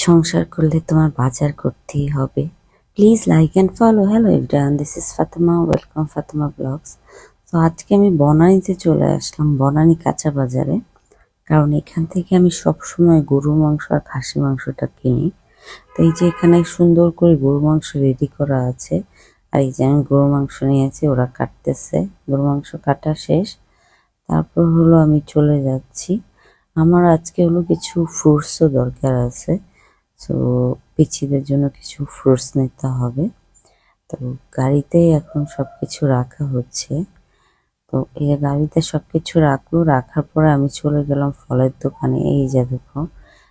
সংসার করলে তোমার বাজার করতেই হবে। Please like and follow. Hello everyone, this is Fatema, welcome Fatema blogs. তো আজকে আমি বনানীতে চলে আসলাম, বনানী কাঁচা বাজারে। কারণ এখান থেকে আমি সবসময় গরুর মাংস আর খাসি মাংসটা কিনি। তো এই যে এখানে সুন্দর করে গরু মাংস রেডি করা আছে, আর এই যে আমি গরু মাংস নিয়েছি, ওরা কাটতেছে। গরু মাংস কাটা শেষ, তারপর হলো আমি চলে যাচ্ছি। আমার আজকে হলো কিছু ফ্রুটসও দরকার আছে, তো পিচ্চিদের জন্য কিছু ফ্রুটস নিতে হবে। তো গাড়িতেই এখন সবকিছু রাখা হচ্ছে। তো এই যে গাড়িতে সবকিছু রাখলো, রাখার পরে আমি চলে গেলাম ফলের দোকানে। এই যে দেখো,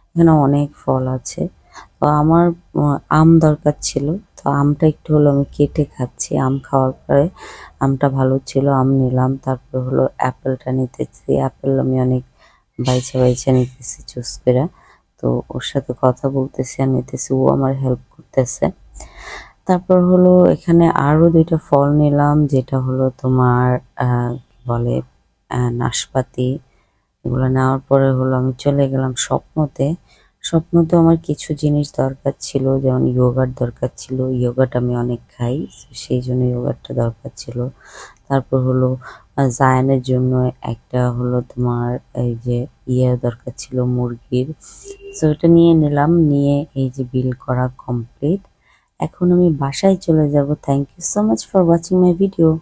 এখানে অনেক ফল আছে। তো আমার আম দরকার ছিল, তো আমটা একটু হলো আমি কেটে খাচ্ছি। আম খাওয়ার পরে আমটা ভালো ছিল, আম নিলাম। তারপর হলো অ্যাপেলটা নিতেছি, অ্যাপেল আমি অনেক বাইছে বাইছে নিতেছি চুজ করে। তো ওর সাথে কথা বলতেছি আর নিতেছি, ও আমার হেল্প করতেছে। তারপর হলো এখানে আরো দুইটা ফল নিলাম, যেটা হলো তোমার কি বলে নাশপাতি। এগুলো নেওয়ার পরে হলো আমি চলে গেলাম স্বপ্নতে। স্বপ্নতে আমার কিছু জিনিস দরকার ছিল, যেমন ইয়োগার্ট দরকার ছিল। ইয়োগার্ট আমি অনেক খাই, সেই জন্য ইয়োগার্টটা দরকার ছিল। তারপর হলো জায়ানের জন্য একটা হলো তোমার এই যে দরকার ছিল মুরগির। তো এটা নিয়ে নিলাম, নিয়ে এই যে বিল করা কমপ্লিট। এখন আমি বাসায় চলে যাব। Thank you so much for watching my video.